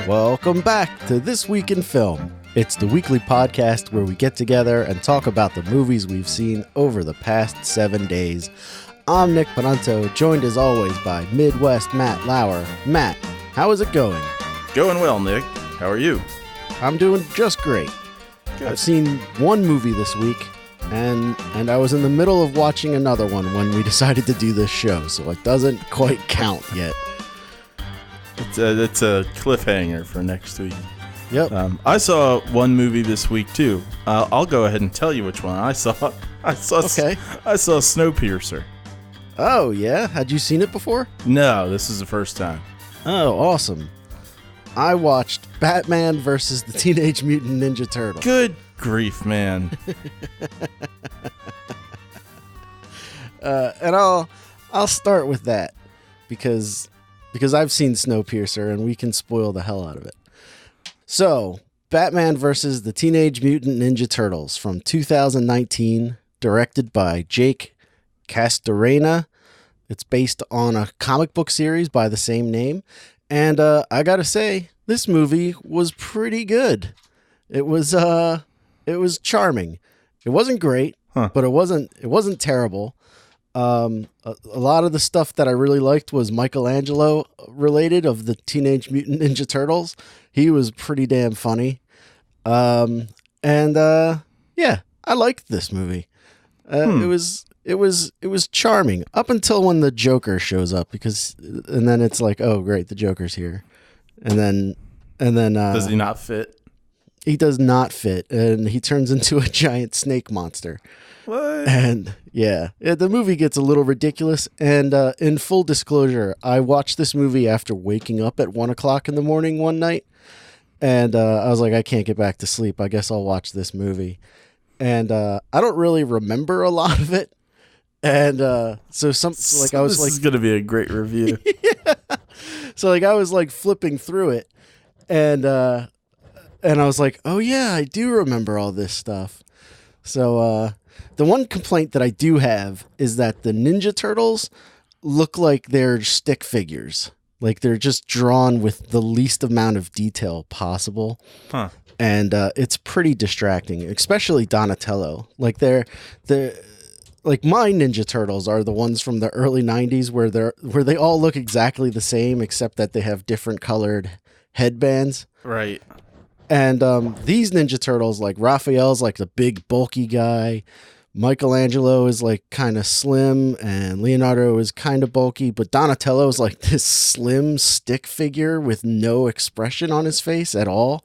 Welcome back to This Week in Film. It's the weekly podcast where we get together and talk about the movies we've seen over the past 7 days. I'm Nick Pananto, joined as always by Midwest Matt Lauer. Matt, how is it going? Going well, Nick. How are you? I'm doing just great. Good. I've seen one movie this week, and I was in the middle of watching another one when we decided to do this show, so it doesn't quite count yet. It's a cliffhanger for next week. Yep. I saw one movie this week too. I'll go ahead and tell you which one I saw. Okay. I saw Snowpiercer. Oh, yeah? Had you seen it before? No, this is the first time. Oh, awesome. I watched Batman versus the Teenage Mutant Ninja Turtles. Good grief, man. And I'll start with that because I've seen Snowpiercer and we can spoil the hell out of it. So, Batman versus the Teenage Mutant Ninja Turtles from 2019, directed by Jake Castorena. It's based on a comic book series by the same name. And I gotta say, this movie was pretty good. It was charming. It wasn't great, but it wasn't terrible. A lot of the stuff that I really liked was Michelangelo related of the Teenage Mutant Ninja Turtles. He was pretty damn funny. Yeah, I liked this movie. It was charming up until when the Joker shows up and then it's like, oh great, the Joker's here. And then Does he not fit? He does not fit, and he turns into a giant snake monster. What? And yeah, the movie gets a little ridiculous. And in full disclosure, I watched this movie after waking up at 1:00 in the morning one night. And I was like, I can't get back to sleep. I guess I'll watch this movie. And I don't really remember a lot of it. And this is going to be a great review. Yeah. So like I was like flipping through it, and I was like, oh yeah, I do remember all this stuff. So the one complaint that I do have is that the Ninja Turtles look like they're stick figures. Like they're just drawn with the least amount of detail possible. Huh. And it's pretty distracting, especially Donatello. Like like my Ninja Turtles are the ones from the early 90s where they all look exactly the same except that they have different colored headbands. Right. And these Ninja Turtles, like Raphael's like the big bulky guy, Michelangelo is like kind of slim, and Leonardo is kind of bulky, but Donatello is like this slim stick figure with no expression on his face at all.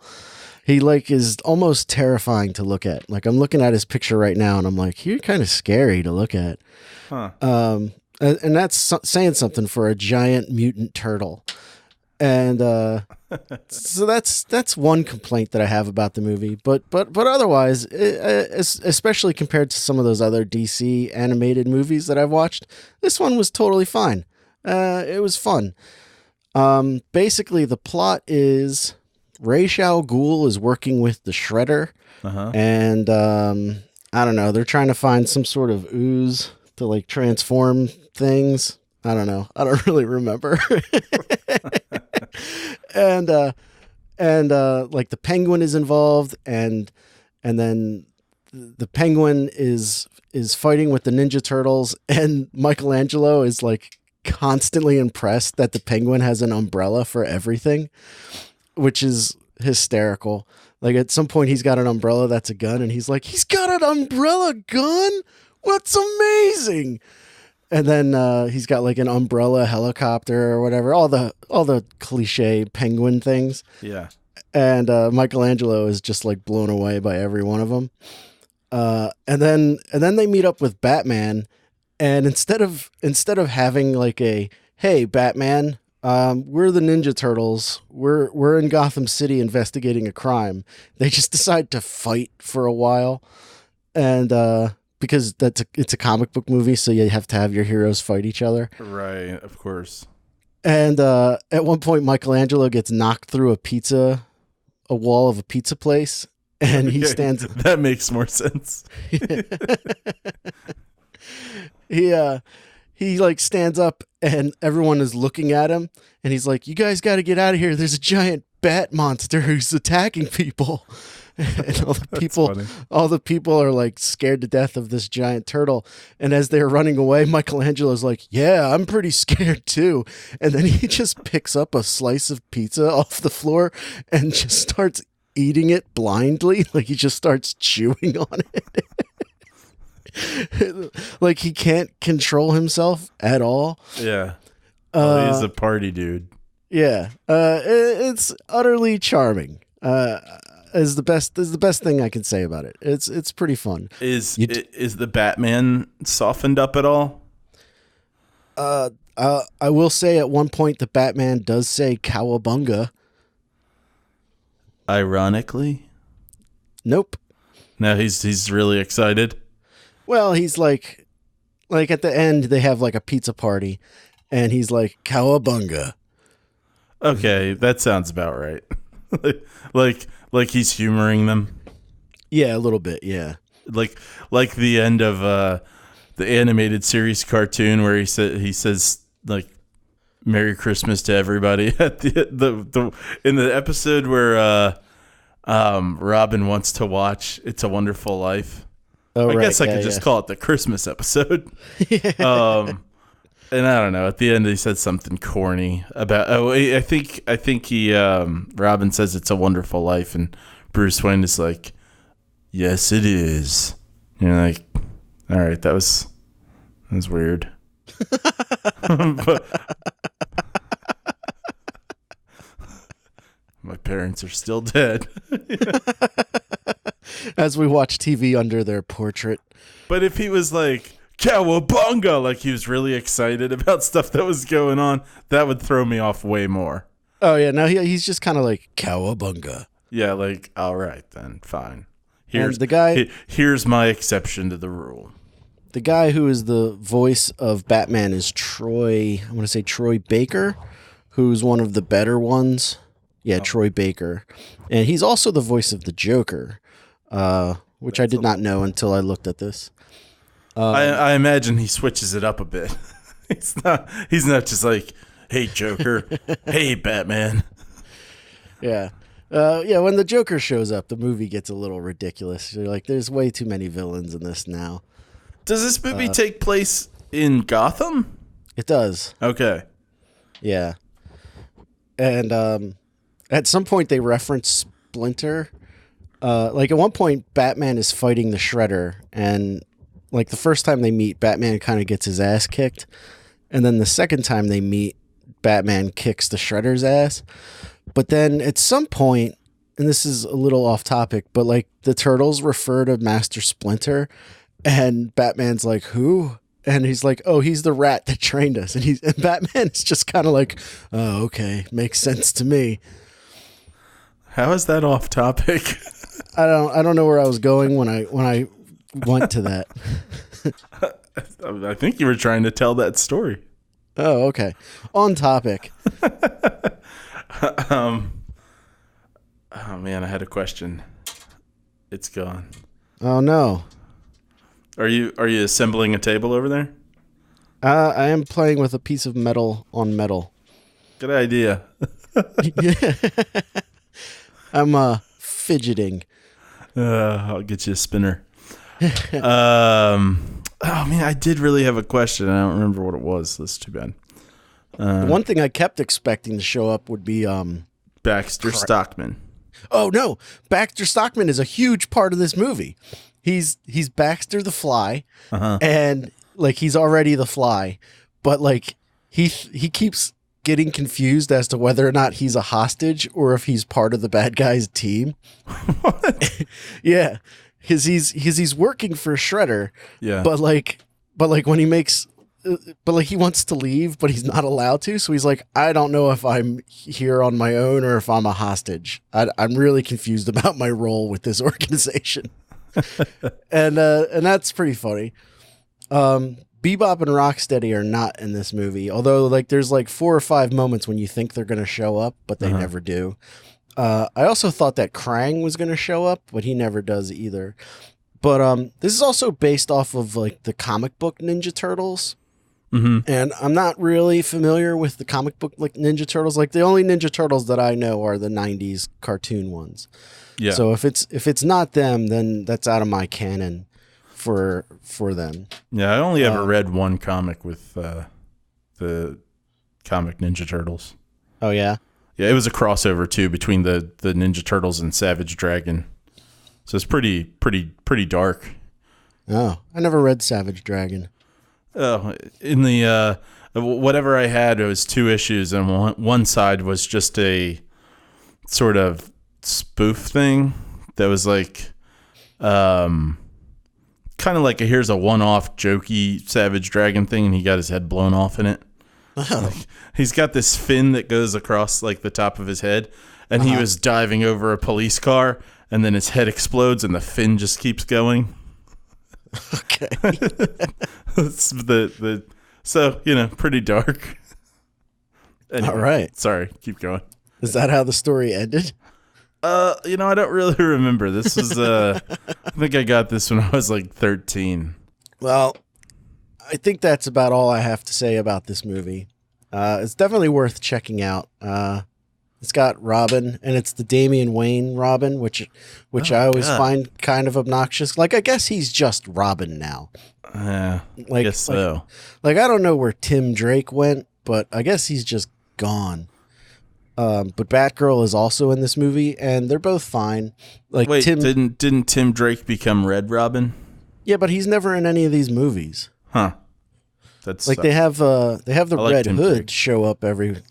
He like is almost terrifying to look at. Like I'm looking at his picture right now and I'm like, you're kind of scary to look at. Huh. And that's saying something for a giant mutant turtle. And so that's one complaint that I have about the movie. But otherwise, especially compared to some of those other DC animated movies that I've watched, this one was totally fine. It was fun. Basically, the plot is Ra's al Ghul is working with the Shredder, and I don't know. They're trying to find some sort of ooze to like transform things. I don't know. I don't really remember. and like the Penguin is involved, and then the Penguin is fighting with the Ninja Turtles, and Michelangelo is like constantly impressed that the Penguin has an umbrella for everything, which is hysterical. Like at some point he's got an umbrella that's a gun, and he's like, he's got an umbrella gun? What's amazing? And then he's got like an umbrella helicopter or whatever, all the cliche Penguin things. Yeah. And Michelangelo is just like blown away by every one of them. And then they meet up with Batman, and instead of having like a, hey Batman, we're the Ninja Turtles, we're in Gotham City investigating a crime, they just decide to fight for a while. And because it's a comic book movie, so you have to have your heroes fight each other. Right, of course. And at one point, Michelangelo gets knocked through a wall of a pizza place, and he stands. That makes more sense. He like stands up, and everyone is looking at him, and he's like, "You guys got to get out of here! There's a giant bat monster who's attacking people." And all the people are like scared to death of this giant turtle. And as they're running away, Michelangelo's like, "Yeah, I'm pretty scared too." And then he just picks up a slice of pizza off the floor and just starts eating it blindly. Like he just starts chewing on it. Like he can't control himself at all. Yeah. He's a party dude. Yeah. It's utterly charming. Is the best thing I can say about it. It's pretty fun. Is the Batman softened up at all? I will say at one point the Batman does say "cowabunga." Ironically, nope. No, he's really excited. Well, he's like at the end they have like a pizza party, and he's like "cowabunga." Okay, that sounds about right. like he's humoring them. Yeah, a little bit. Yeah, like the end of the animated series cartoon where he says like "Merry Christmas" to everybody at the in the episode where Robin wants to watch "It's a Wonderful Life." Oh, I right. guess I could just call it the Christmas episode. And I don't know. At the end, he said something corny about. Oh, I think he Robin says "It's a Wonderful Life," and Bruce Wayne is like, "Yes, it is." And you're like, all right, that was weird. But my parents are still dead. As we watch TV under their portrait. But if he was like "cowabunga," like he was really excited about stuff that was going on, that would throw me off way more. Oh yeah, no, he's just kind of like "cowabunga." Yeah, like, all right then, fine. Here's here's my exception to the rule. The guy who is the voice of Batman is Troy. I want to say Troy Baker, who's one of the better ones. Yeah, Troy Baker, and he's also the voice of the Joker, which I did not know until I looked at this. I imagine he switches it up a bit. He's not just like, "Hey Joker," "Hey Batman." Yeah. When the Joker shows up, the movie gets a little ridiculous. You're like, there's way too many villains in this now. Does this movie take place in Gotham? It does. Okay. Yeah. And at some point they reference Splinter. Like at one point, Batman is fighting the Shredder, and like the first time they meet, Batman kind of gets his ass kicked. And then the second time they meet, Batman kicks the Shredder's ass. But then at some point, and this is a little off topic, but like the Turtles refer to Master Splinter, and Batman's like, "Who?" And he's like, "Oh, he's the rat that trained us." And Batman is just kind of like, "Oh, okay, makes sense to me." How is that off topic? I don't know where I was going when I went to that. I think you were trying to tell that story. Oh, okay. On topic. Oh man, I had a question. It's gone. Oh no. Are you assembling a table over there? I am playing with a piece of metal on metal. Good idea. I'm fidgeting. I'll get you a spinner. Oh man, I did really have a question. I don't remember what it was. That's too bad. The one thing I kept expecting to show up would be Baxter Stockman. Oh no, Baxter Stockman is a huge part of this movie. He's Baxter the Fly, and like he's already the Fly, but like he keeps getting confused as to whether or not he's a hostage or if he's part of the bad guys' team. What? Yeah, because he's working for Shredder. Yeah, but when he makes. But like he wants to leave, but he's not allowed to. So he's like, I don't know if I'm here on my own or if I'm a hostage. I'm really confused about my role with this organization. and that's pretty funny. Bebop and Rocksteady are not in this movie, although like there's like 4 or 5 moments when you think they're going to show up, but they never do. I also thought that Krang was going to show up, but he never does either. But this is also based off of like the comic book Ninja Turtles. Mm-hmm. And I'm not really familiar with the comic book like Ninja Turtles. Like the only Ninja Turtles that I know are the 90s cartoon ones. Yeah. So if it's not them, then that's out of my canon for them. Yeah, I only ever read one comic with the comic Ninja Turtles. Oh yeah? Yeah, it was a crossover too between the Ninja Turtles and Savage Dragon. So it's pretty dark. Oh, I never read Savage Dragon. Oh, in the whatever I had, it was 2 issues, and one side was just a sort of spoof thing that was like, kind of like here's a one-off jokey Savage Dragon thing, and he got his head blown off in it. Oh. Like, he's got this fin that goes across like the top of his head, and he was diving over a police car, and then his head explodes, and the fin just keeps going. Okay. It's so pretty dark. Anyway, All right. Sorry, keep going. Is that how the story ended? I don't really remember. This was I think I got this when I was like 13. Well, I think that's about all I have to say about this movie. It's definitely worth checking out. It's got Robin, and it's the Damian Wayne Robin, which I always find kind of obnoxious. Like, I guess he's just Robin now. I guess so. Like, I don't know where Tim Drake went, but I guess he's just gone. But Batgirl is also in this movie, and they're both fine. Like, wait, didn't Tim Drake become Red Robin? Yeah, but he's never in any of these movies. Huh. That's like they have the Red Tim Hood Drake. show up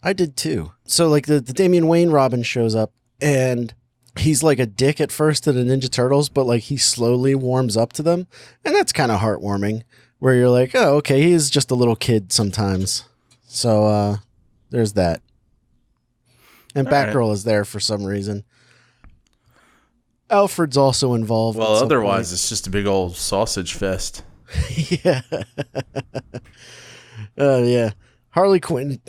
I did too. So like the Damian Wayne Robin shows up, and he's like a dick at first to the Ninja Turtles, but like he slowly warms up to them, and that's kind of heartwarming. Where you're like, oh, okay, he's just a little kid sometimes. So there's that. And Batgirl is there for some reason. Alfred's also involved. Well, otherwise it's just a big old sausage fest. Yeah. Yeah. Harley Quinn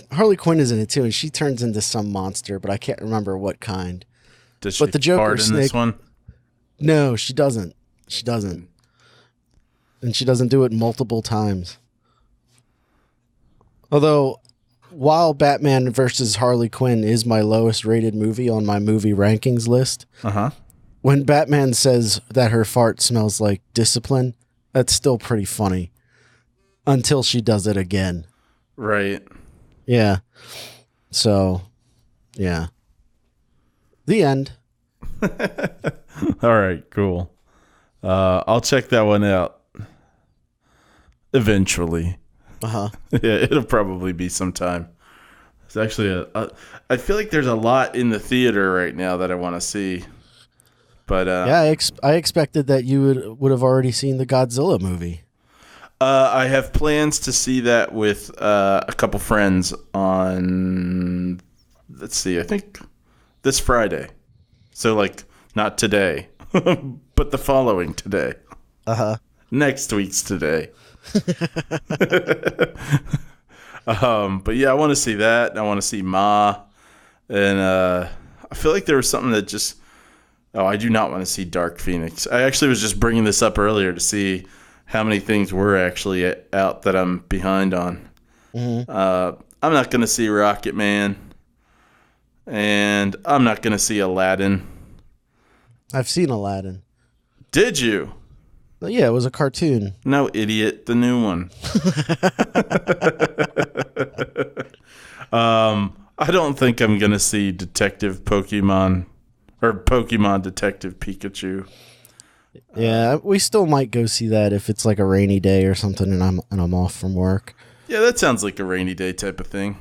is in it too, and she turns into some monster, but I can't remember what kind. Does she the Joker fart in this one? No, she doesn't. And she doesn't do it multiple times. Although, while Batman versus Harley Quinn is my lowest rated movie on my movie rankings list, when Batman says that her fart smells like discipline, that's still pretty funny. Until she does it again. Right. Yeah. So, yeah. The end. All right, cool. I'll check that one out eventually. Uh-huh. Yeah, it'll probably be sometime. It's actually I feel like there's a lot in the theater right now that I want to see. But yeah, I expected that you would have already seen the Godzilla movie. I have plans to see that with a couple friends on, let's see, I think this Friday. So, like, not today, but the following today. Uh-huh. Next week's today. But yeah, I want to see that. I want to see Ma. And I feel like there was something that just... Oh, I do not want to see Dark Phoenix. I actually was just bringing this up earlier to see how many things were actually out that I'm behind on. Mm-hmm. I'm not going to see Rocket Man. And I'm not going to see Aladdin. I've seen Aladdin. Did you? Yeah, it was a cartoon. No, idiot. The new one. I don't think I'm going to see Detective Pokemon or Pokemon Detective Pikachu. Yeah, we still might go see that if it's like a rainy day or something and I'm off from work. Yeah, that sounds like a rainy day type of thing.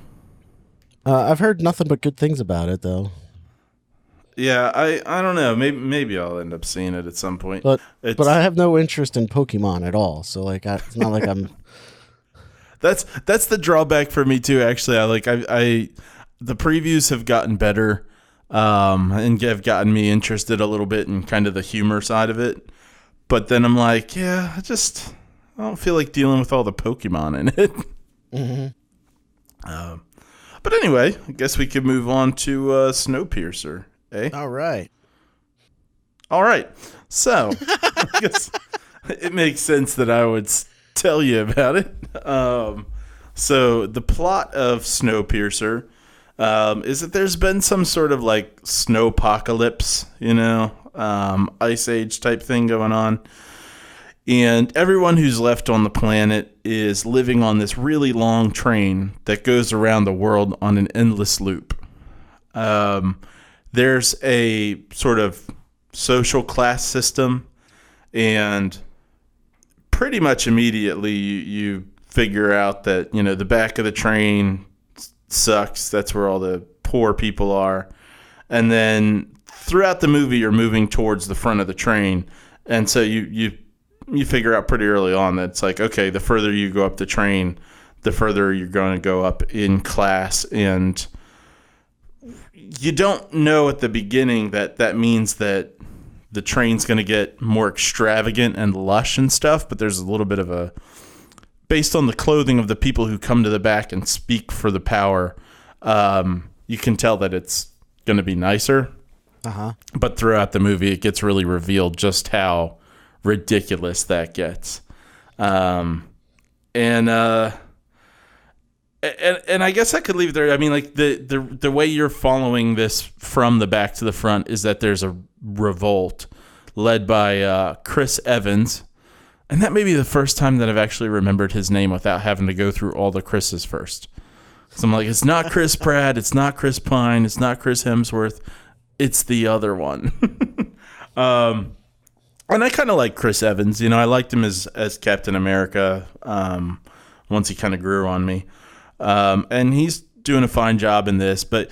I've heard nothing but good things about it though. Yeah, I don't know. Maybe I'll end up seeing it at some point. But I have no interest in Pokemon at all. So like it's not like I'm That's the drawback for me too, actually. I the previews have gotten better. And have gotten me interested a little bit in kind of the humor side of it. But then I'm like, yeah, I don't feel like dealing with all the Pokemon in it. Mm-hmm. But anyway, I guess we could move on to Snowpiercer. Eh? All right. All right. So, I guess it makes sense that I would tell you about it. So, the plot of Snowpiercer is that there's been some sort of like snowpocalypse, ice age type thing going on. And everyone who's left on the planet is living on this really long train that goes around the world on an endless loop. There's a sort of social class system, and pretty much immediately you figure out that, the back of the train sucks. That's where all the poor people are. And then throughout the movie, you're moving towards the front of the train. And so you figure out pretty early on that it's like, okay, the further you go up the train, the further you're going to go up in class. And you don't know at the beginning that means that the train's going to get more extravagant and lush and stuff, but there's a little bit of based on the clothing of the people who come to the back and speak for the power, you can tell that it's going to be nicer. Uh-huh. But throughout the movie, it gets really revealed just how ridiculous that gets. And I guess I could leave it there. I mean, like the way you're following this from the back to the front is that there's a revolt led by Chris Evans. And that may be the first time that I've actually remembered his name without having to go through all the Chris's first. So I'm like, it's not Chris Pratt, it's not Chris Pine, it's not Chris Hemsworth, it's the other one. And I kind of like Chris Evans. I liked him as Captain America once he kind of grew on me. And he's doing a fine job in this, but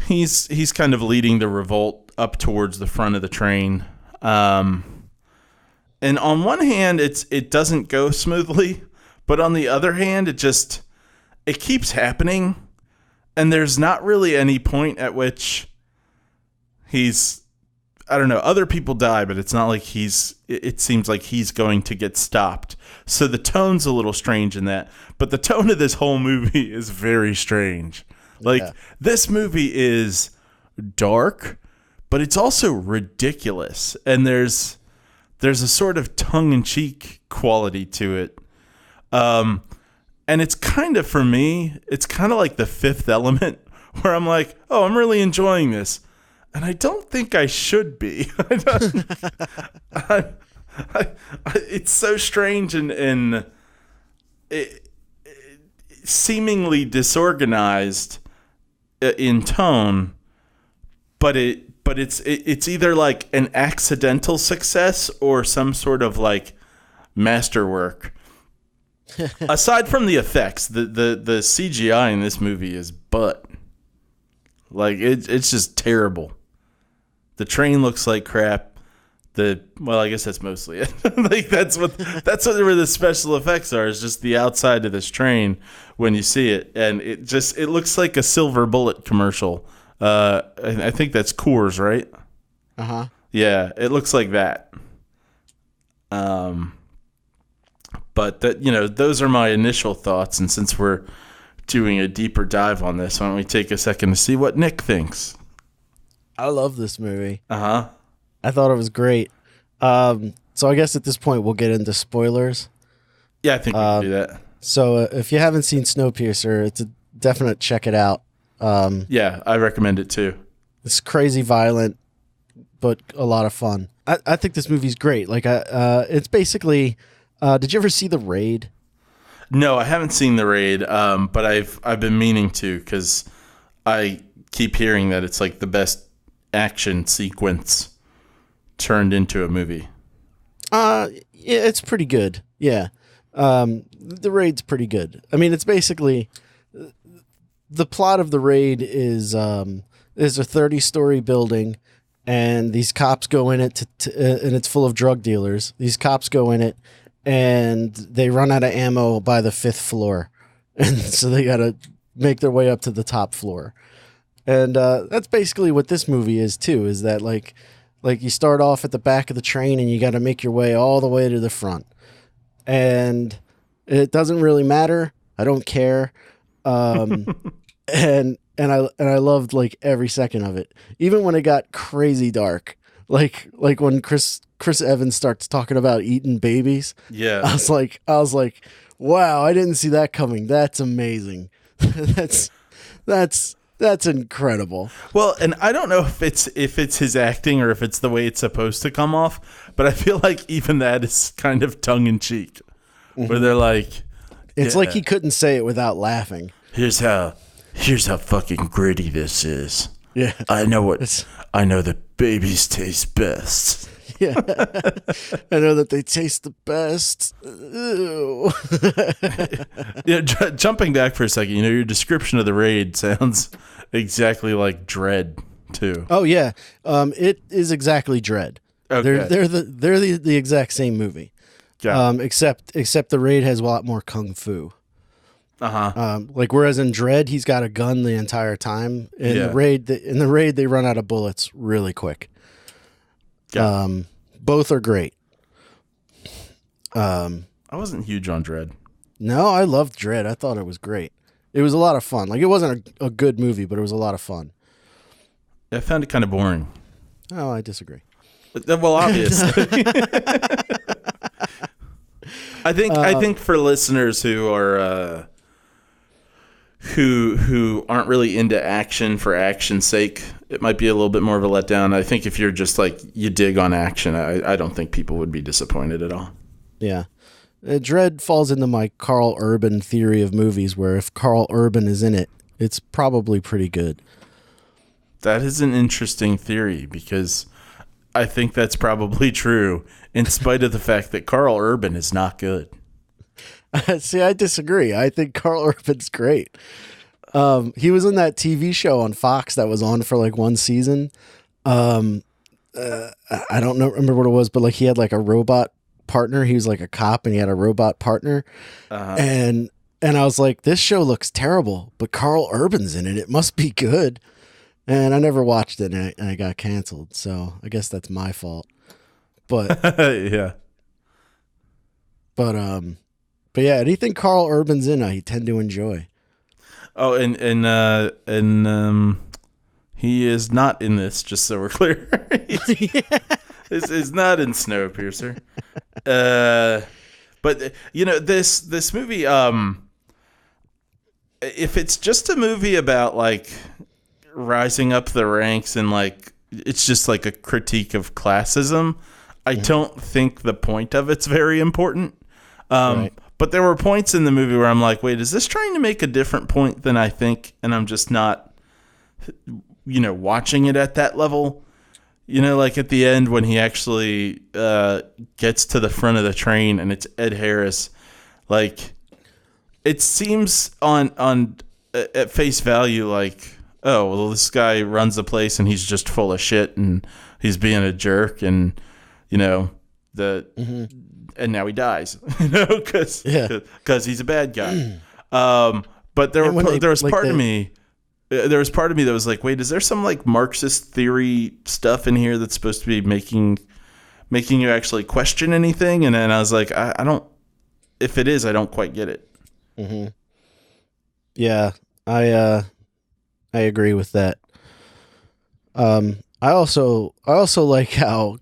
he's kind of leading the revolt up towards the front of the train. And on one hand, it doesn't go smoothly, but on the other hand, it keeps happening, and there's not really any point at which I don't know, other people die, but it's not like it seems like he's going to get stopped. So the tone's a little strange in that, but the tone of this whole movie is very strange. Like, This movie is dark, but it's also ridiculous, and there's a sort of tongue-in-cheek quality to it. And it's kind of, for me, it's kind of like The Fifth Element, where I'm like, oh, I'm really enjoying this. And I don't think I should be. It's so strange and seemingly disorganized in tone, but it's either like an accidental success or some sort of like masterwork. Aside from the effects, the CGI in this movie is butt. Like it's just terrible. The train looks like crap. I guess that's mostly it. Like that's what where the special effects are, is just the outside of this train when you see it, and it looks like a Silver Bullet commercial. I think that's Coors, right? Uh-huh. Yeah, it looks like that. But those are my initial thoughts, and since we're doing a deeper dive on this, why don't we take a second to see what Nick thinks? I love this movie. Uh-huh. I thought it was great. So I guess at this point we'll get into spoilers. Yeah, I think we can do that. So if you haven't seen Snowpiercer, it's a definite check it out. Yeah, I recommend it too. It's crazy violent, but a lot of fun. I think this movie's great. Like, it's basically, did you ever see The Raid? No, I haven't seen The Raid, but I've been meaning to, because I keep hearing that it's like the best action sequence turned into a movie. Yeah, it's pretty good. Yeah. The Raid's pretty good. I mean, it's basically, the plot of The Raid is a 30-story building, and these cops go in it and it's full of drug dealers. These cops go in it and they run out of ammo by the 5th floor. And so they got to make their way up to the top floor. And that's basically what this movie is too, is that like you start off at the back of the train and you got to make your way all the way to the front. And it doesn't really matter. I don't care. And I loved like every second of it, even when it got crazy dark. Like when Chris Evans starts talking about eating babies. Yeah. I was like, wow, I didn't see that coming. That's amazing. That's incredible. Well, and I don't know if it's his acting or if it's the way it's supposed to come off, but I feel like even that is kind of tongue in cheek, where they're like, it's like he couldn't say it without laughing. Here's how fucking gritty this is. Yeah, I know that babies taste best. Yeah, I know that they taste the best. Ew. Yeah, jumping back for a second, your description of the raid sounds exactly like Dread too. Oh yeah, it is exactly Dread. Okay. They're the exact same movie. Except the raid has a lot more kung fu. Like whereas in Dread he's got a gun the entire time. In the raid they run out of bullets really quick. Both are great. I wasn't huge on Dread. No, I loved Dread. I thought it was great. It was a lot of fun. Like it wasn't a good movie, but it was a lot of fun. I found it kind of boring. Oh, I disagree. Well, obviously. I think for listeners who are who aren't really into action for action's sake, it might be a little bit more of a letdown. I think if you're just like you dig on action, I don't think people would be disappointed at all. Yeah. Dread falls into my Carl Urban theory of movies, where if Carl Urban is in it, it's probably pretty good. That is an interesting theory, because I think that's probably true, in spite of the fact that Carl Urban is not good. See, I disagree. I think Carl Urban's great. He was in that TV show on Fox that was on for like one season. I don't remember what it was, but like he had like a robot partner. He was like a cop and he had a robot partner. And I was like, this show looks terrible, but Carl Urban's in it. It must be good. And I never watched it, and I got canceled. So I guess that's my fault. But yeah. But yeah, anything Carl Urban's in, I tend to enjoy. Oh, and he is not in this, just so we're clear. This is not in Snowpiercer. But this movie, if it's just a movie about like rising up the ranks and like it's just like a critique of classism, I don't think the point of it's very important. Right. But there were points in the movie where I'm like, wait, is this trying to make a different point than I think? And I'm just not, watching it at that level. Like at the end when he actually gets to the front of the train and it's Ed Harris, like it seems at face value like, oh, well, this guy runs the place and he's just full of shit and he's being a jerk and, and now he dies, because he's a bad guy. But there was part of me that was like, wait, is there some like Marxist theory stuff in here that's supposed to be making you actually question anything? And then I was like, I don't. If it is, I don't quite get it. Mm-hmm. Yeah, I agree with that. I also like how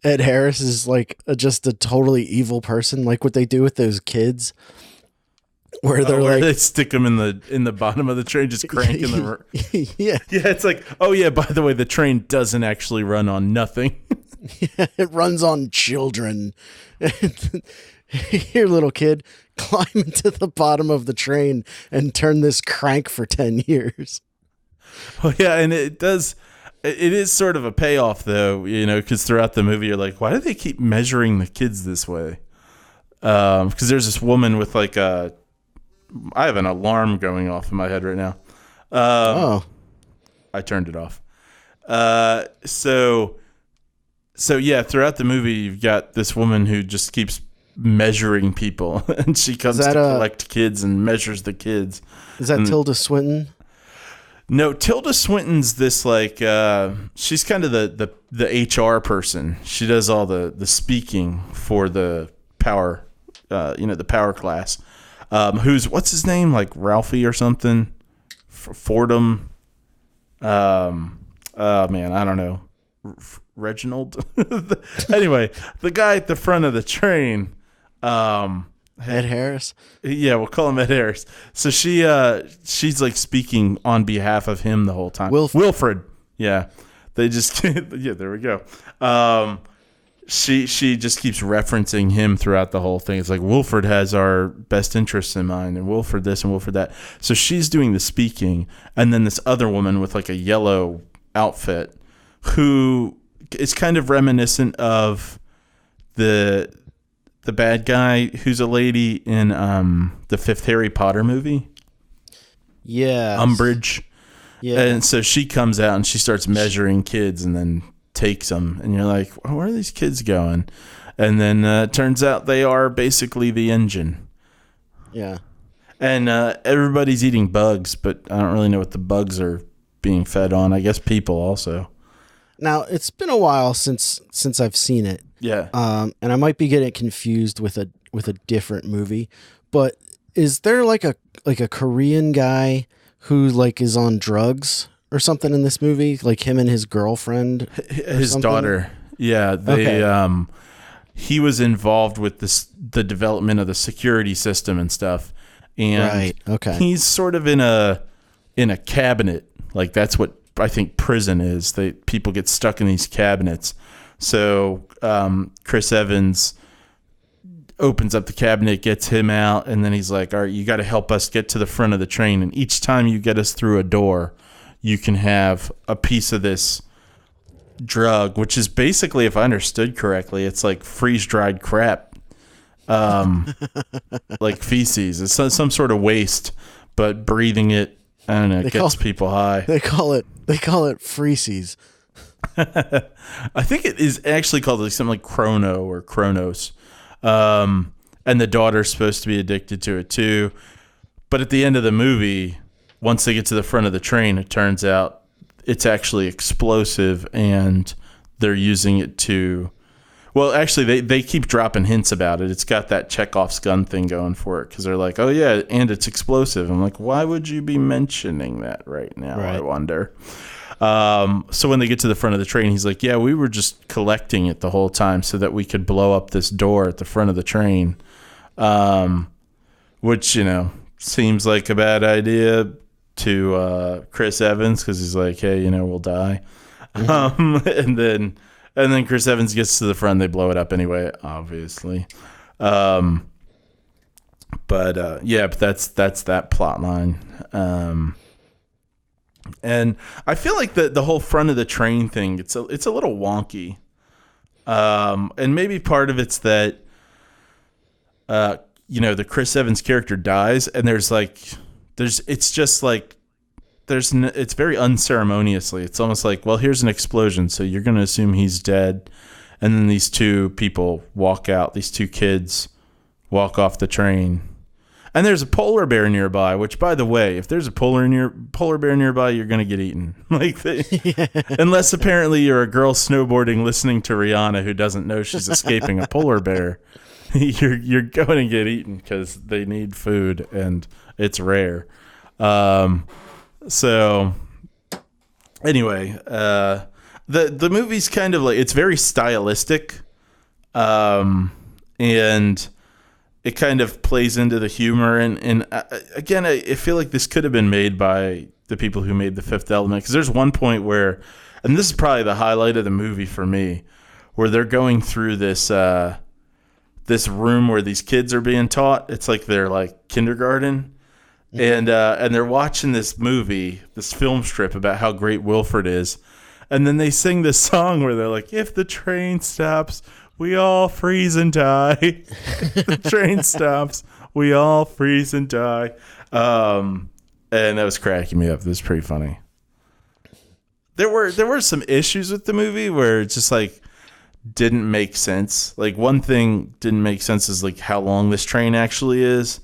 Ed Harris is like just a totally evil person, like what they do with those kids, where they stick them in the bottom of the train, just cranking them. Yeah, it's like, oh yeah, by the way, the train doesn't actually run on nothing. Yeah, it runs on children. Here, little kid, climb into the bottom of the train and turn this crank for 10 years. Well, yeah, and it does. It is sort of a payoff, though, because throughout the movie, you're like, why do they keep measuring the kids this way? Because there's this woman with like I have an alarm going off in my head right now. I turned it off. So yeah, throughout the movie, you've got this woman who just keeps measuring people, and she comes to collect kids and measures the kids. Is that Tilda Swinton? No, Tilda Swinton's this like she's kind of the HR person. She does all the speaking for the power, the power class. What's his name? Like Ralphie or something? Fordham. Oh man, I don't know. Reginald. Anyway, the guy at the front of the train. Ed Harris. Yeah, we'll call him Ed Harris. So she's like speaking on behalf of him the whole time. Wilfred. Yeah, they just yeah. There we go. She just keeps referencing him throughout the whole thing. It's like Wilfred has our best interests in mind, and Wilfred this and Wilfred that. So she's doing the speaking, and then this other woman with like a yellow outfit, who is kind of reminiscent of the bad guy who's a lady in the fifth Harry Potter movie. Yeah, Umbridge. Yeah, and so she comes out and she starts measuring kids, and then takes them, and you're like, where are these kids going? And then it turns out they are basically the engine. Yeah. And everybody's eating bugs, but I don't really know what the bugs are being fed on. I guess people also. Now, it's been a while since I've seen it. Yeah. And I might be getting confused with a different movie, but is there like a Korean guy who like is on drugs or something in this movie, like him and his girlfriend, his daughter? Yeah, they okay. He was involved with the development of the security system and stuff, and right. Okay. He's sort of in a cabinet, like that's what I think prison is. People get stuck in these cabinets. So Chris Evans opens up the cabinet, gets him out, and then he's like, all right, you got to help us get to the front of the train, and each time you get us through a door, you can have a piece of this drug, which is basically, if I understood correctly, it's like freeze-dried crap, like feces. It's some sort of waste, but breathing it, I don't know, gets people high. They call it freeces. I think it is actually called like something like Chrono or Chronos. And the daughter's supposed to be addicted to it too. But at the end of the movie, once they get to the front of the train, it turns out it's actually explosive, and they're using it to... Well, actually, they keep dropping hints about it. It's got that Chekhov's gun thing going for it, because they're like, oh, yeah, and it's explosive. I'm like, why would you be mentioning that right now, right. I wonder. So when they get to the front of the train, he's like, yeah, we were just collecting it the whole time so that we could blow up this door at the front of the train, which, seems like a bad idea to Chris Evans, because he's like, hey, we'll die. Mm-hmm. And then Chris Evans gets to the front, they blow it up anyway, obviously. But that's that plot line. And I feel like the whole front of the train thing, it's a little wonky. And maybe part of it's that, the Chris Evans character dies, and it's very unceremoniously. It's almost like, well, here's an explosion, so you're going to assume he's dead. And then these two people walk out, these two kids walk off the train. And there's a polar bear nearby, which, by the way, if there's a polar bear nearby, you're going to get eaten. Unless apparently you're a girl snowboarding listening to Rihanna who doesn't know she's escaping a polar bear. You're going to get eaten because they need food and it's rare. So anyway, the movie's kind of like, it's very stylistic, and it kind of plays into the humor. And again, I feel like this could have been made by the people who made The Fifth Element, because there's one point where, and this is probably the highlight of the movie for me, where they're going through this room where these kids are being taught. It's like they're like kindergarten. And they're watching this movie, this film strip about how great Wilfred is. And then they sing this song where they're like, if the train stops, we all freeze and die. If the train stops, we all freeze and die. And that was cracking me up. It was pretty funny. There were some issues with the movie where it just like didn't make sense. Like one thing didn't make sense is like how long this train actually is.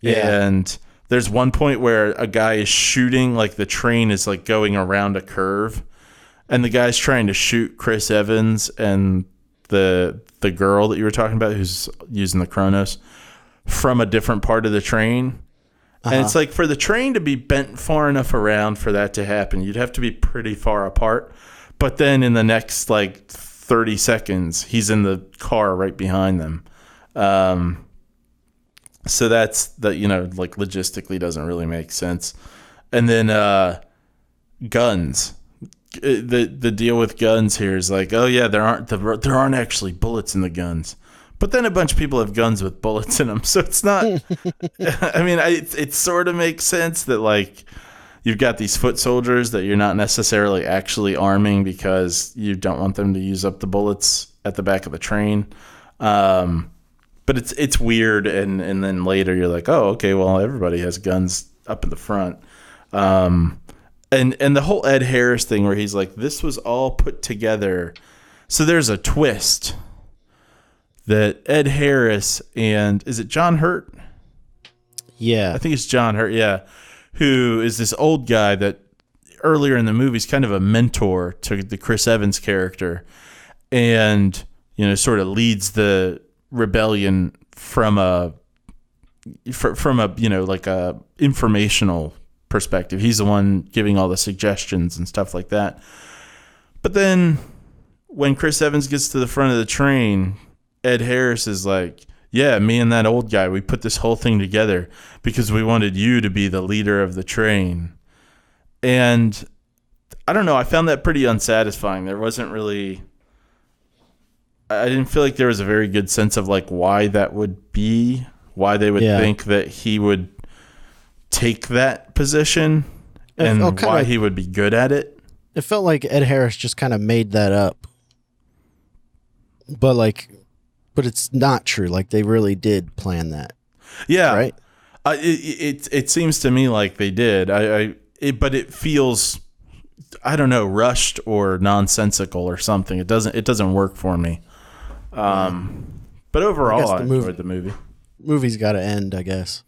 Yeah. And there's one point where a guy is shooting, like the train is like going around a curve, and the guy's trying to shoot Chris Evans and the girl that you were talking about who's using the Chronos from a different part of the train. And it's like for the train to be bent far enough around for that to happen, you'd have to be pretty far apart. But then in the next like 30 seconds, he's in the car right behind them. So that's that, like logistically doesn't really make sense. And then guns. The deal with guns here is like, oh yeah, there aren't actually bullets in the guns. But then a bunch of people have guns with bullets in them, so it's not. I mean, it sort of makes sense that like you've got these foot soldiers that you're not necessarily actually arming because you don't want them to use up the bullets at the back of the train. But it's weird, and then later you're like, oh, okay, well everybody has guns up in the front. And the whole Ed Harris thing where he's like, this was all put together. So there's a twist. That Ed Harris and is it John Hurt? Yeah. I think it's John Hurt, yeah. Who is this old guy that earlier in the movie is kind of a mentor to the Chris Evans character and, sort of leads the rebellion from a like a informational perspective. He's the one giving all the suggestions and stuff like that. But then when Chris Evans gets to the front of the train, Ed Harris is like, yeah, me and that old guy, we put this whole thing together because we wanted you to be the leader of the train. And I don't know, I found that pretty unsatisfying. There wasn't really, I didn't feel like there was a very good sense of like why that would be, why they would think that he would take that position and why he would be good at it. It felt like Ed Harris just kind of made that up. But it's not true. Like they really did plan that. Yeah. Right. It seems to me like they did. But it feels, I don't know, rushed or nonsensical or something. It doesn't work for me. But overall, I enjoyed the movie. Movie's got to end, I guess.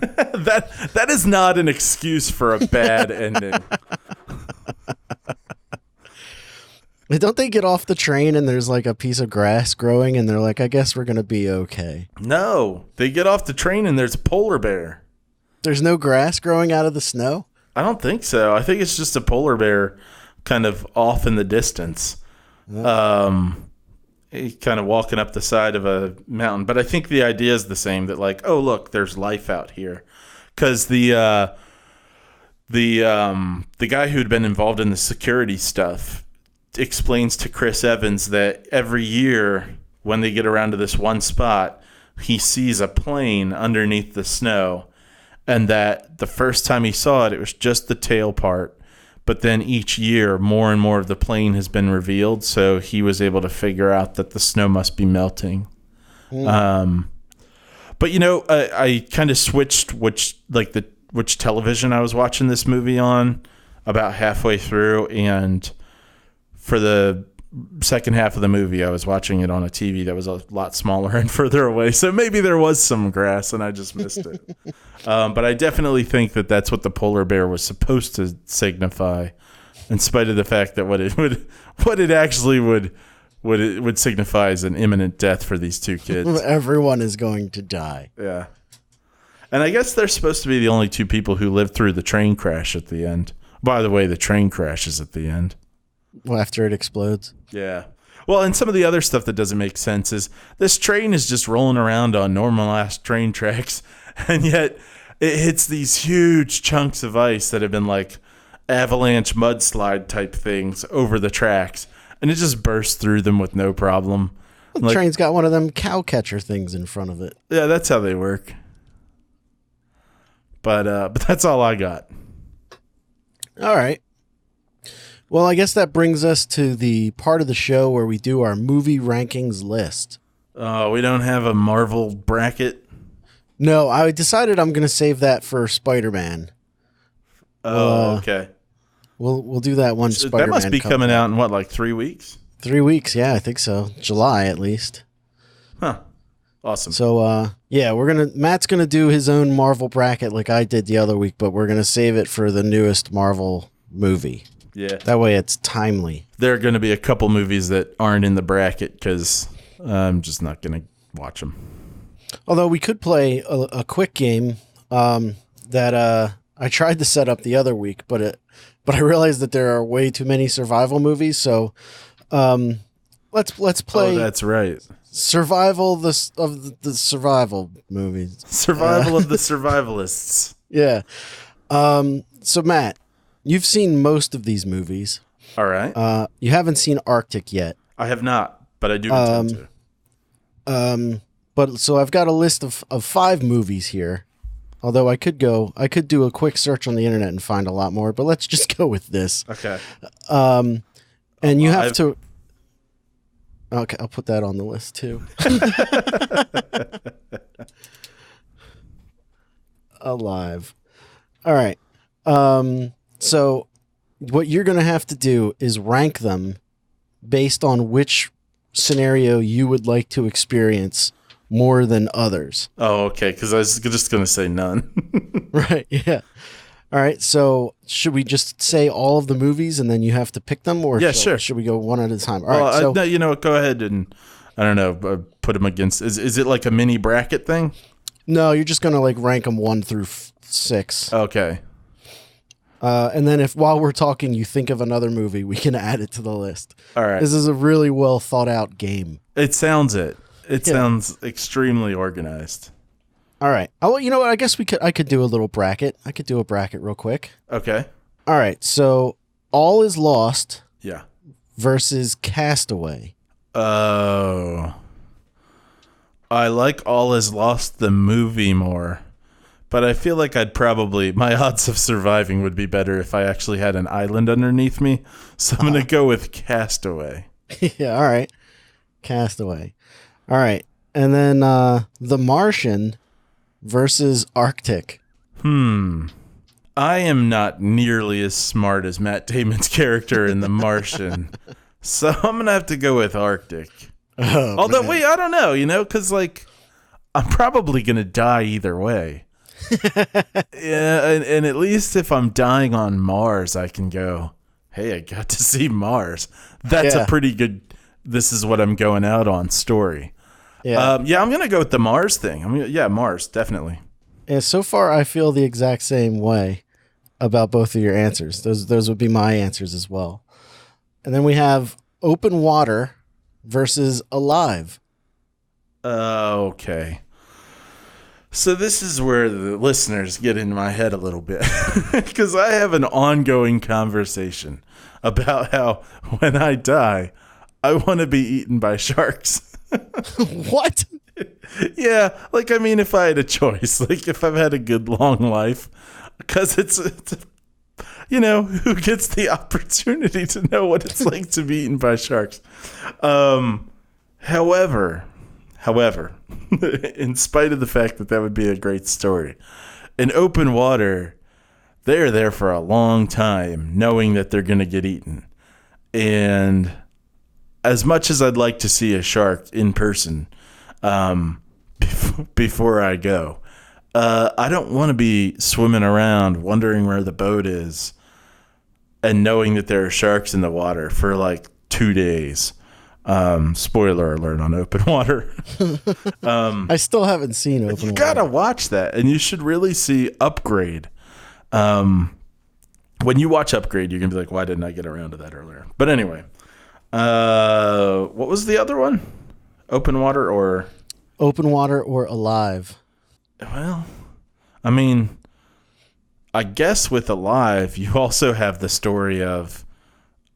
that is not an excuse for a bad ending. Don't they get off the train and there's like a piece of grass growing and they're like, I guess we're going to be okay? No, they get off the train and there's a polar bear. There's no grass growing out of the snow? I don't think so. I think it's just a polar bear kind of off in the distance. He's kind of walking up the side of a mountain. But I think the idea is the same, that like, oh, look, there's life out here. Because the guy who'd been involved in the security stuff explains to Chris Evans that every year when they get around to this one spot, he sees a plane underneath the snow, and that the first time he saw it, it was just the tail part. But then each year, more and more of the plane has been revealed, so he was able to figure out that the snow must be melting. But I kind of switched which television I was watching this movie on about halfway through, and for the second half of the movie, I was watching it on a TV that was a lot smaller and further away. So maybe there was some grass and I just missed it. But I definitely think that that's what the polar bear was supposed to signify, in spite of the fact that what it actually would signify is an imminent death for these two kids. Everyone is going to die. Yeah. And I guess they're supposed to be the only two people who lived through the train crash at the end. By the way, the train crashes at the end. Well, after it explodes. Yeah. Well, and some of the other stuff that doesn't make sense is this train is just rolling around on normal-ass train tracks, and yet it hits these huge chunks of ice that have been like avalanche mudslide type things over the tracks, and it just bursts through them with no problem. Well, the train's got one of them cow catcher things in front of it. Yeah, that's how they work. But that's all I got. All right. Well, I guess that brings us to the part of the show where we do our movie rankings list. We don't have a Marvel bracket? No, I decided I'm going to save that for Spider-Man. Oh, okay. We'll do that one. Spider-Man that must be coming out in what, like 3 weeks? 3 weeks, yeah, I think so. July at least. Huh. Awesome. So, Matt's gonna do his own Marvel bracket like I did the other week, but we're gonna save it for the newest Marvel movie. Yeah. That way it's timely. There are going to be a couple movies that aren't in the bracket because I'm just not going to watch them. Although we could play a quick game. that I tried to set up the other week, but I realized that there are way too many survival movies. So let's play. Oh, that's right. Survival of the survival movies. Survival of the survivalists. Yeah. So Matt, you've seen most of these movies. All right. You haven't seen Arctic yet. I have not, but I do intend to. But so I've got a list of 5 movies here. Although I could do a quick search on the internet and find a lot more, but let's just go with this. Okay. And you have to. Okay, I'll put that on the list too. Alive. All right. So what you're going to have to do is rank them based on which scenario you would like to experience more than others. Oh, okay, because I was just going to say none. Right, yeah. All right, so should we just say all of the movies and then you have to pick them? Or yeah, sure. Should we go one at a time? All right, so no, you know what, go ahead and, I don't know, put them against, is it like a mini bracket thing? No, you're just going to like rank them 1 through 6. Okay. And then if while we're talking you think of another movie, we can add it to the list. All right. This is a really well thought out game. It sounds it. It sounds extremely organized. All right. Oh, you know what? I guess I could do a little bracket. I could do a bracket real quick. Okay. All right. So All Is Lost Yeah. versus Castaway. Oh. I like All Is Lost the movie more. But I feel like my odds of surviving would be better if I actually had an island underneath me. So I'm going to go with Castaway. Yeah, all right. Castaway. All right. And then The Martian versus Arctic. I am not nearly as smart as Matt Damon's character in The Martian. So I'm going to have to go with Arctic. Oh, although, man. wait, I don't know, because, like, I'm probably going to die either way. Yeah, and at least if I'm dying on Mars, I can go, hey, I got to see Mars. That's a pretty good, this is what I'm going out on story. Yeah. I'm going to go with the Mars thing. Mars, definitely. And so far, I feel the exact same way about both of your answers. Those would be my answers as well. And then we have Open Water versus Alive. Okay. So this is where the listeners get in my head a little bit. Because I have an ongoing conversation about how when I die, I want to be eaten by sharks. What? Yeah, like, I mean, if I had a choice, like if I've had a good long life, because it's who gets the opportunity to know what it's like to be eaten by sharks. However, in spite of the fact that would be a great story, in open water, they're there for a long time knowing that they're going to get eaten. And as much as I'd like to see a shark in person before I go, I don't want to be swimming around wondering where the boat is and knowing that there are sharks in the water for like 2 days. Spoiler alert on open water. I still haven't seen Open Water. You gotta watch that, and you should really see Upgrade. When you watch Upgrade, you're gonna be like, why didn't I get around to that earlier? But anyway, what was the other one? Open Water or Alive? Well, I mean, I guess with Alive, you also have the story of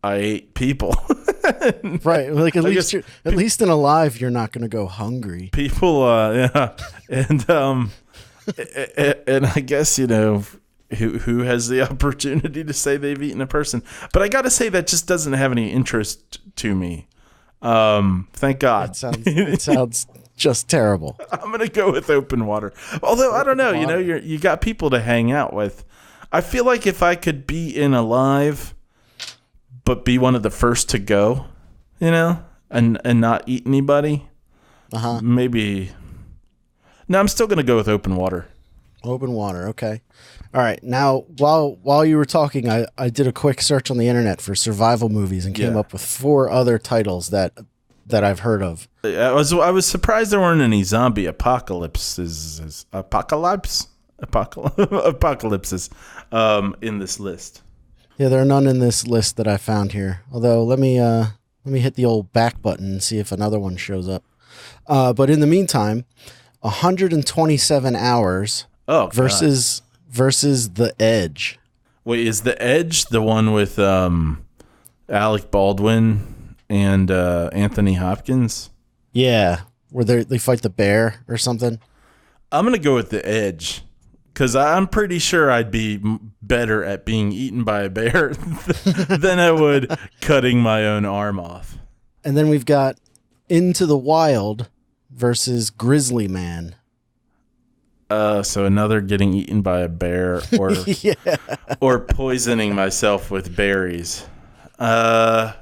I ate people. Right, like at least in Alive, you're not going to go hungry. People, yeah, and I guess who has the opportunity to say they've eaten a person, but I got to say that just doesn't have any interest to me. Thank God. It sounds just terrible. I'm gonna go with Open Water. Although I don't know, you got people to hang out with. I feel like if I could be in Alive, but be one of the first to go, and not eat anybody, maybe. No, I'm still gonna go with Open Water. Open Water, okay. All right. Now, while you were talking, I did a quick search on the internet for survival movies and came up with 4 other titles that I've heard of. I was surprised there weren't any zombie apocalypses. Apocalypse? apocalypses in this list. Yeah, there are none in this list that I found here. Although let me hit the old back button and see if another one shows up. But in the meantime, 127 hours versus The Edge. Wait, is The Edge the one with Alec Baldwin and Anthony Hopkins? Yeah, where they fight the bear or something. I'm going to go with The Edge because I'm pretty sure I'd be better at being eaten by a bear than I would cutting my own arm off. And then we've got Into the Wild versus Grizzly Man. So another getting eaten by a bear or Yeah. or poisoning myself with berries. Well,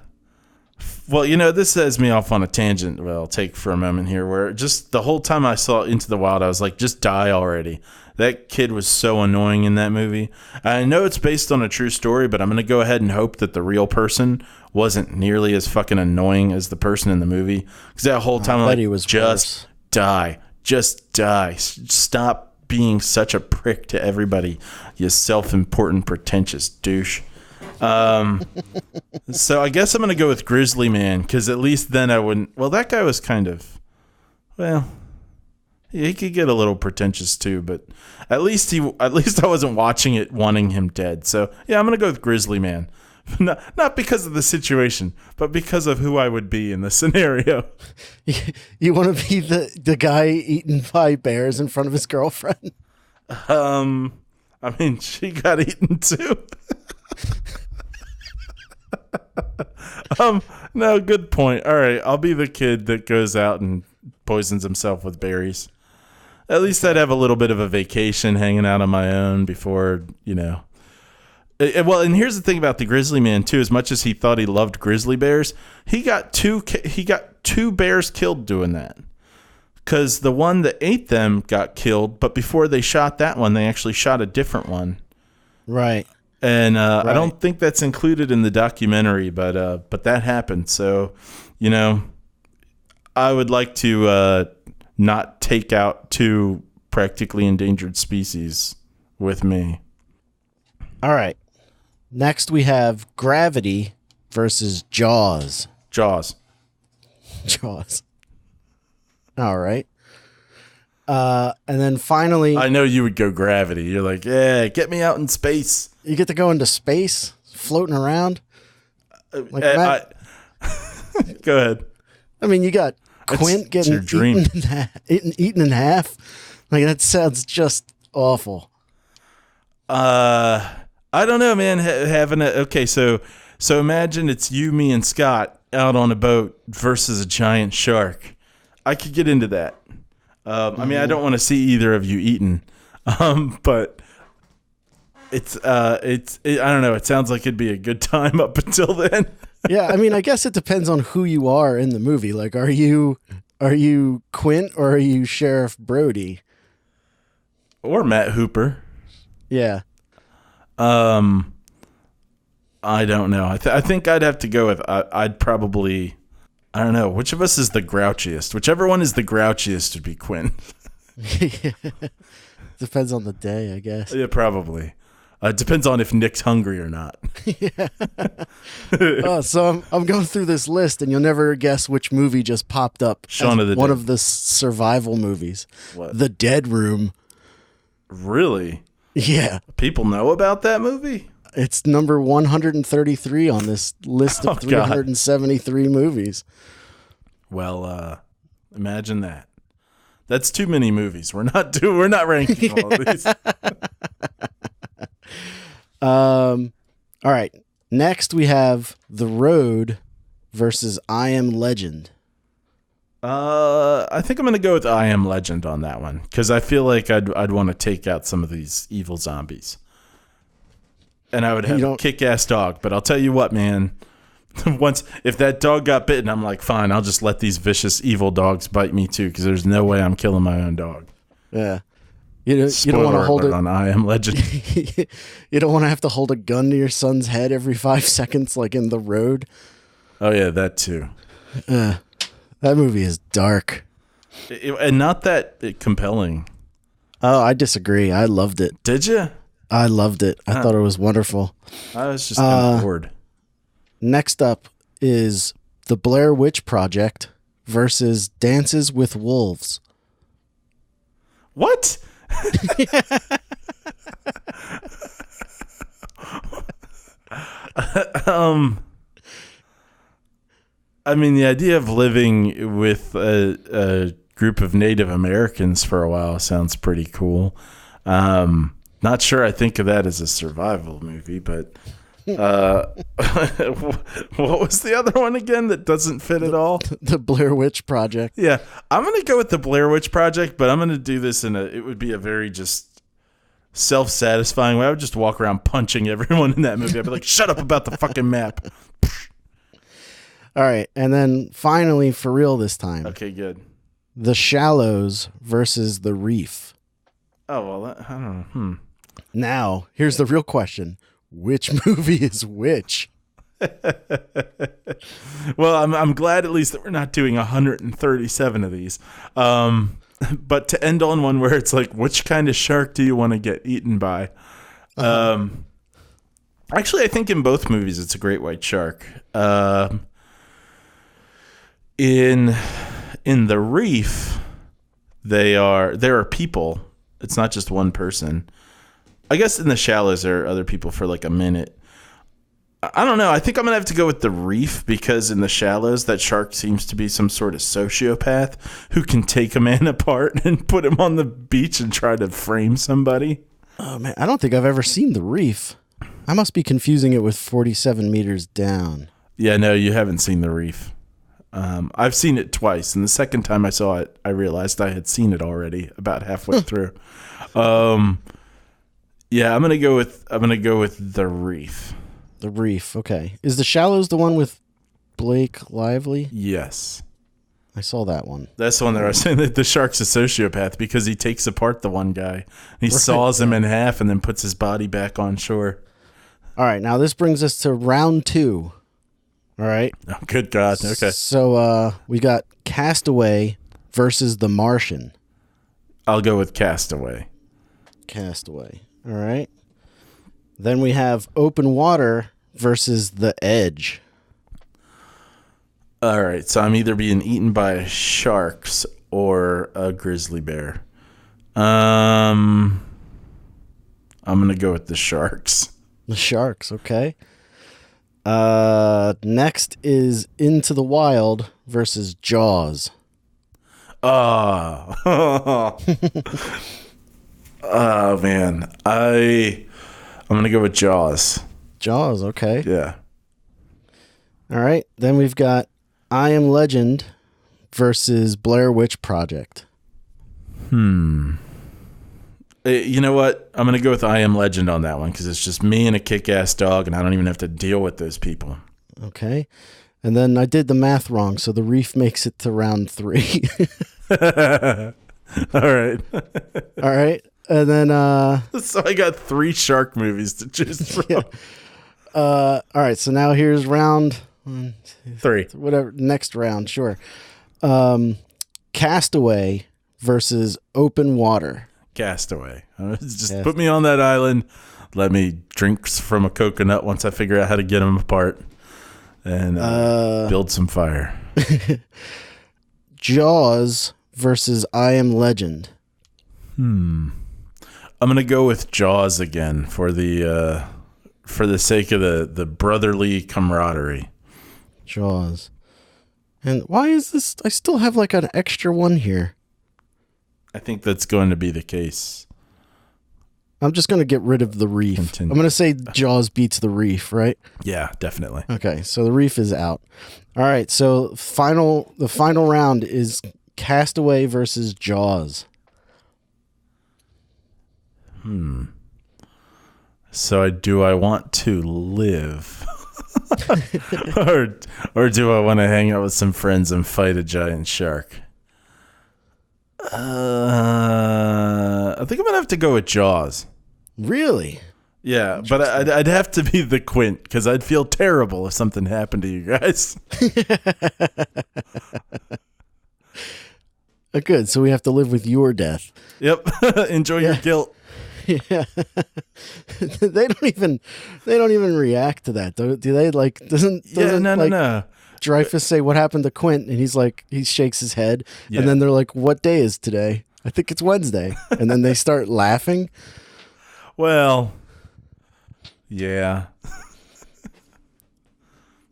this sets me off on a tangent. Well, I'll take for a moment here where just the whole time I saw Into the Wild, I was like, just die already. That kid was so annoying in that movie. I know it's based on a true story, but I'm going to go ahead and hope that the real person wasn't nearly as fucking annoying as the person in the movie. Because that whole time I'm like, he was just worse. Die. Just die. Stop being such a prick to everybody, you self-important, pretentious douche. So I guess I'm going to go with Grizzly Man, because at least then I wouldn't... Well, that guy was kind of... Well, he could get a little pretentious too, but at least I wasn't watching it wanting him dead. So yeah, I'm going to go with Grizzly Man. Not because of the situation, but because of who I would be in the scenario. You want to be the guy eaten by bears in front of his girlfriend? I mean, she got eaten too. No, good point. All right, I'll be the kid that goes out and poisons himself with berries. At least I'd have a little bit of a vacation hanging out on my own before, Well, and here's the thing about the Grizzly Man too. As much as he thought he loved grizzly bears, he got two bears killed doing that. Because the one that ate them got killed, but before they shot that one, they actually shot a different one. Right. And right. I don't think that's included in the documentary, but that happened. So, I would like to not take out two practically endangered species with me. All right. Next, we have Gravity versus Jaws. Jaws. All right. And then finally... I know you would go Gravity. You're like, yeah, get me out in space. You get to go into space, floating around. Go ahead. I mean, you got Quint getting eaten in half. Like, that sounds just awful. I don't know, man. So imagine it's you, me, and Scott out on a boat versus a giant shark. I could get into that. I mean, I don't want to see either of you eaten, but I don't know. It sounds like it'd be a good time up until then. Yeah, I mean, I guess it depends on who you are in the movie. Like, are you Quint or are you Sheriff Brody? Or Matt Hooper. Yeah. I don't know. I think I'd have to go with, I'd probably, I don't know, which of us is the grouchiest? Whichever one is the grouchiest would be Quinn. Depends on the day, I guess. Yeah, probably. It depends on if Nick's hungry or not. Yeah. So I'm going through this list, and you'll never guess which movie just popped up. Shaun of the one Dead. of the survival movies. What? The Dead Room. Really? Yeah. People know about that movie? It's number 133 on this list of 373 movies. Well, imagine that. That's too many movies. We're not ranking all of these. All right. Next we have The Road versus I Am Legend. I think I'm gonna go with I Am Legend on that one because I feel like I'd want to take out some of these evil zombies, and I would have a kick-ass dog. But I'll tell you what, man. If that dog got bitten, I'm like, fine. I'll just let these vicious evil dogs bite me too because there's no way I'm killing my own dog. Yeah. You don't want to hold it on I Am Legend. You don't want to have to hold a gun to your son's head every 5 seconds, like in The Road. Oh yeah, that too. That movie is dark and not that compelling. Oh, I disagree. I loved it. Did you? I loved it. I thought it was wonderful. I was just kind of bored. Next up is The Blair Witch Project versus Dances with Wolves. What? I mean, the idea of living with a group of Native Americans for a while sounds pretty cool. Not sure I think of that as a survival movie, but what was the other one again that doesn't fit at all? The Blair Witch Project. Yeah, I'm going to go with the Blair Witch Project, but I'm going to do this it would be a very just self-satisfying way. I would just walk around punching everyone in that movie. I'd be like, shut up about the fucking map. All right, and then finally, for real this time. Okay, good. The Shallows versus The Reef. Oh, well, I don't know. Now, here's the real question. Which movie is which? Well, I'm glad at least that we're not doing 137 of these. But to end on one where it's like, which kind of shark do you want to get eaten by? Actually, I think in both movies it's a great white shark. In The Reef, there are people. It's not just one person. I guess in The Shallows there are other people for like a minute. I don't know. I think I'm gonna have to go with The Reef because in The Shallows that shark seems to be some sort of sociopath who can take a man apart and put him on the beach and try to frame somebody. Oh man, I don't think I've ever seen The Reef. I must be confusing it with 47 Meters Down. Yeah, no, you haven't seen The Reef. I've seen it twice, and the second time I saw it, I realized I had seen it already about halfway through. Yeah, I'm gonna go with The Reef. The Reef, okay. Is The Shallows the one with Blake Lively? Yes. I saw that one. That's the one that I was saying that the shark's a sociopath because he takes apart the one guy. He saws him in half and then puts his body back on shore. All right, now this brings us to round 2. All right. Oh, good God. Okay. So we got Castaway versus The Martian. I'll go with Castaway. Castaway. All right. Then we have Open Water versus The Edge. All right. So I'm either being eaten by sharks or a grizzly bear. I'm going to go with the sharks. The sharks, okay. Next is Into the Wild versus Jaws. Oh, oh man. I'm going to go with Jaws. Jaws, okay. Yeah. All right. Then we've got I Am Legend versus Blair Witch Project. You know what? I'm going to go with I Am Legend on that one because it's just me and a kick-ass dog, and I don't even have to deal with those people. Okay. And then I did the math wrong, so The Reef makes it to round 3. All right. All right. And then... So I got 3 shark movies to choose from. Yeah. All right, so now here's round... 3. Whatever, next round, sure. Castaway versus Open Water. Castaway. Just put me on that island. Let me drink from a coconut once I figure out how to get them apart. And build some fire. Jaws versus I Am Legend. I'm gonna go with Jaws again for the sake of the brotherly camaraderie. Jaws. And why is this? I still have like an extra one here. I think that's going to be the case. I'm just going to get rid of The Reef. Continue. I'm going to say Jaws beats The Reef, right? Yeah, definitely. Okay, so The Reef is out. All right, so the final round is Castaway versus Jaws. So do I want to live? or do I want to hang out with some friends and fight a giant shark? I think I'm going to have to go with Jaws. Really? Yeah, but I'd have to be the Quint because I'd feel terrible if something happened to you guys. Good. So we have to live with your death. Yep. Enjoy your guilt. Yeah. They don't even react to that. Do they? Like, doesn't no. Dreyfus say what happened to Quint, and he's like, he shakes his head, and then they're like, what day is today? I think it's Wednesday. And then they start laughing. Well, yeah.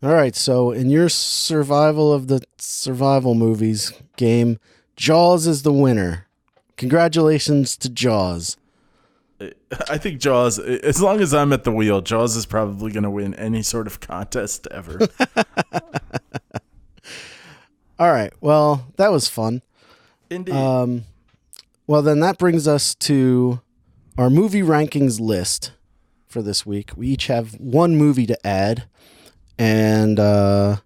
All right, so in your survival of the survival movies game, Jaws is the winner. Congratulations to Jaws. I think Jaws, as long as I'm at the wheel, Jaws is probably going to win any sort of contest ever. All right, well, that was fun. Indeed. Well, then that brings us to our movie rankings list for this week. We each have one movie to add, and I'll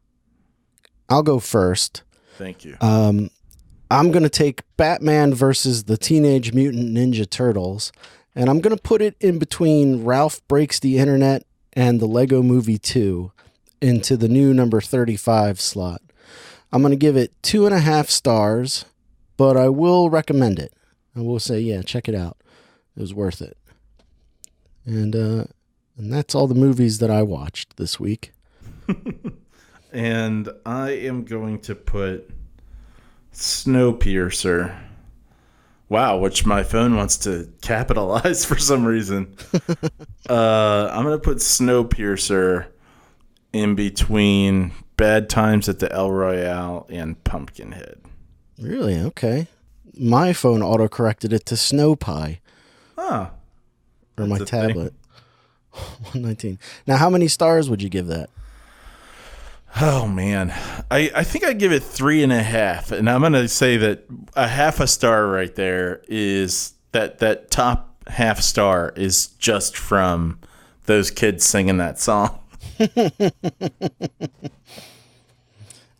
go first. Thank you. I'm going to take Batman versus the Teenage Mutant Ninja Turtles, and I'm going to put it in between Ralph Breaks the Internet and the Lego Movie 2 into the new number 35 slot. I'm going to give it 2.5 stars, but I will recommend it. I will say, yeah, check it out. It was worth it. And that's all the movies that I watched this week. And I am going to put Snowpiercer. Wow, which my phone wants to capitalize for some reason. I'm going to put Snowpiercer in between Bad Times at the El Royale and Pumpkinhead. Really? Okay. My phone auto-corrected it to Snow Pie. Huh. Or my tablet. 119. Now, how many stars would you give that? Oh, man. I think I'd give it 3.5. And I'm going to say that a half a star right there is that top half star is just from those kids singing that song. And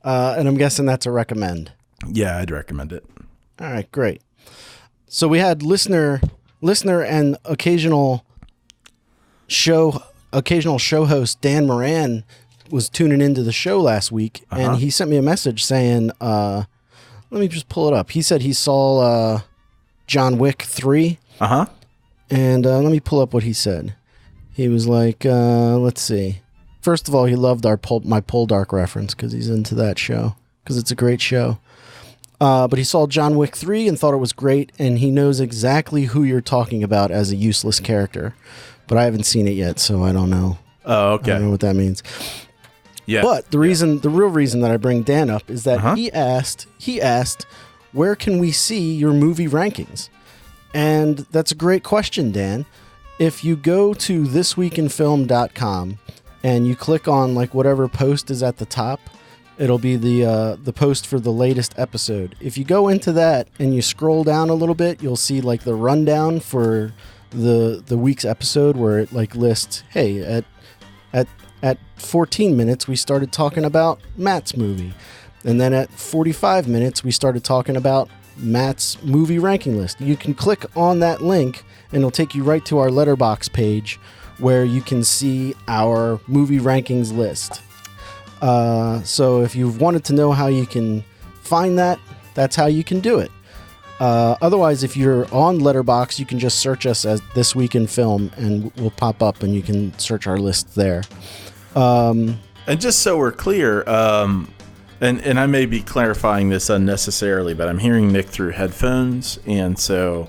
I'm guessing that's a recommend. Yeah, I'd recommend it. All right, great. So we had listener and occasional show host Dan Moran was tuning into the show last week, and he sent me a message saying, let me just pull it up. He said he saw John Wick 3. And let me pull up what he said. He was like, let's see. First of all, he loved my Poldark reference because he's into that show, because it's a great show. But he saw John Wick 3 and thought it was great, and he knows exactly who you're talking about as a useless character. But I haven't seen it yet, so I don't know. Oh, okay. I don't know what that means. Yeah. But the real reason that I bring Dan up is that he asked, where can we see your movie rankings? And that's a great question, Dan. If you go to thisweekinfilm.com and you click on like whatever post is at the top, it'll be the post for the latest episode. If you go into that and you scroll down a little bit, you'll see like the rundown for the week's episode where it like lists, hey, at 14 minutes we started talking about Matt's movie. And then at 45 minutes we started talking about Matt's movie ranking list. You can click on that link and it'll take you right to our Letterboxd page where you can see our movie rankings list. So if you've wanted to know how you can find that, that's how you can do it. Otherwise, if you're on Letterboxd, you can just search us as This Week in Film and we'll pop up and you can search our list there. And just so we're clear, and I may be clarifying this unnecessarily, but I'm hearing Nick through headphones, and so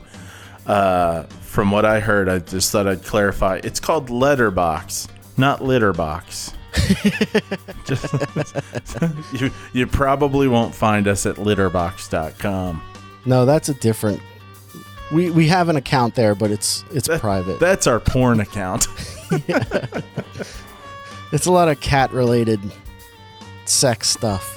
from what I heard, I just thought I'd clarify. It's called Letterboxd, not Litterbox. You probably won't find us at litterbox.com. No, that's a different. We have an account there, but it's private. That's our porn account. Yeah. It's a lot of cat related sex stuff.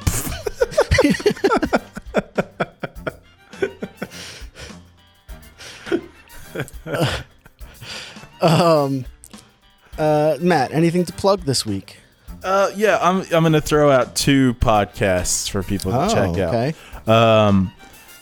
Matt, anything to plug this week? Yeah, I'm going to throw out 2 podcasts for people to check out. Okay.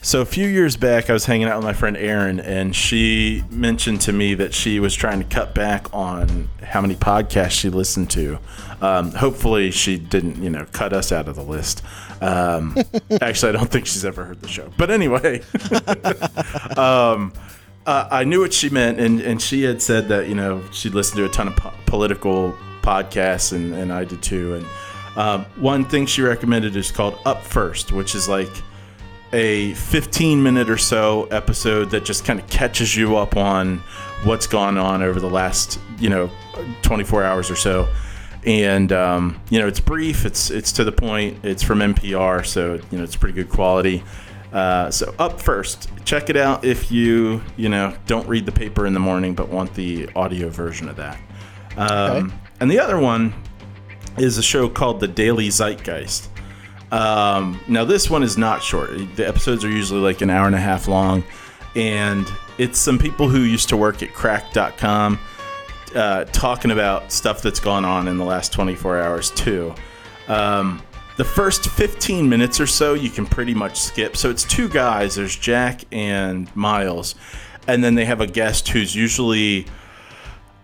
So a few years back, I was hanging out with my friend Erin, and she mentioned to me that she was trying to cut back on how many podcasts she listened to. Hopefully she didn't, cut us out of the list. Actually, I don't think she's ever heard the show. But anyway, I knew what she meant, and she had said that, she'd listened to a ton of political podcasts, and I did too. And one thing she recommended is called Up First, which is like a 15-minute or so episode that just kind of catches you up on what's gone on over the last 24 hours or so. And it's brief, it's to the point, it's from NPR, so it's pretty good quality. So Up First, check it out if you don't read the paper in the morning but want the audio version of that. Okay. And the other one is a show called The Daily Zeitgeist. Now this one is not short. The episodes are usually like an hour and a half long, and it's some people who used to work at crack.com talking about stuff that's gone on in the last 24 hours too. The first 15 minutes or so you can pretty much skip. So it's two guys, there's Jack and Miles, and then they have a guest who's usually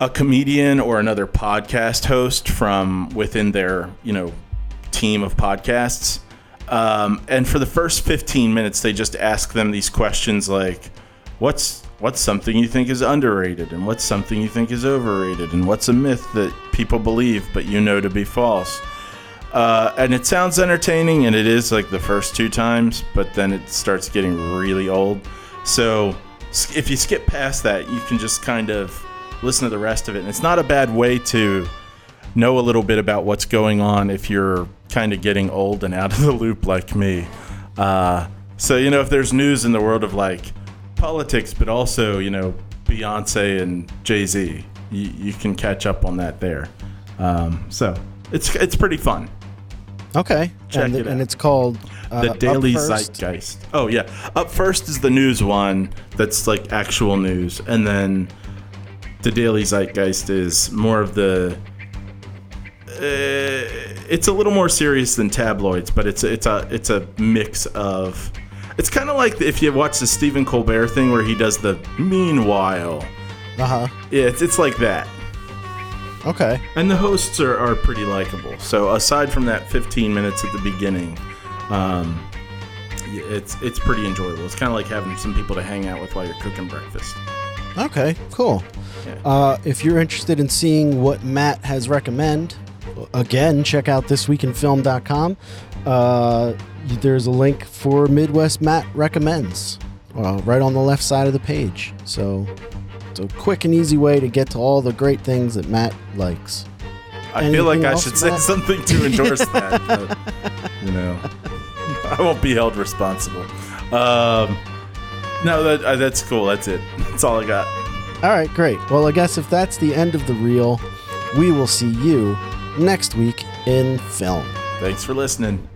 a comedian or another podcast host from within their team of podcasts, and for the first 15 minutes they just ask them these questions like, what's something you think is underrated, and what's something you think is overrated, and what's a myth that people believe but to be false. And it sounds entertaining, and it is like the first two times, but then it starts getting really old. So if you skip past that, you can just kind of listen to the rest of it, and it's not a bad way to know a little bit about what's going on if you're kind of getting old and out of the loop like me. So if there's news in the world of like politics, but also Beyonce and Jay-Z, you can catch up on that there. So it's pretty fun. Okay. Check it out. And it's called The Daily Zeitgeist. Oh yeah, Up First is the news one that's like actual news, and then The Daily Zeitgeist is more of the it's a little more serious than tabloids, but it's a mix of. It's kind of like if you watch the Stephen Colbert thing where he does the meanwhile. Yeah, it's like that. Okay. And the hosts are pretty likable. So aside from that 15 minutes at the beginning, it's pretty enjoyable. It's kind of like having some people to hang out with while you're cooking breakfast. Okay, cool. Yeah. If you're interested in seeing what Matt has recommended, again, check out thisweekinfilm.com. There's a link for Midwest Matt Recommends right on the left side of the page. So it's a quick and easy way to get to all the great things that Matt likes. I feel like I should say something to endorse that, but, I won't be held responsible. No, that's cool. That's it. That's all I got. All right, great. Well, I guess if that's the end of the reel, we will see you next week in film. Thanks for listening.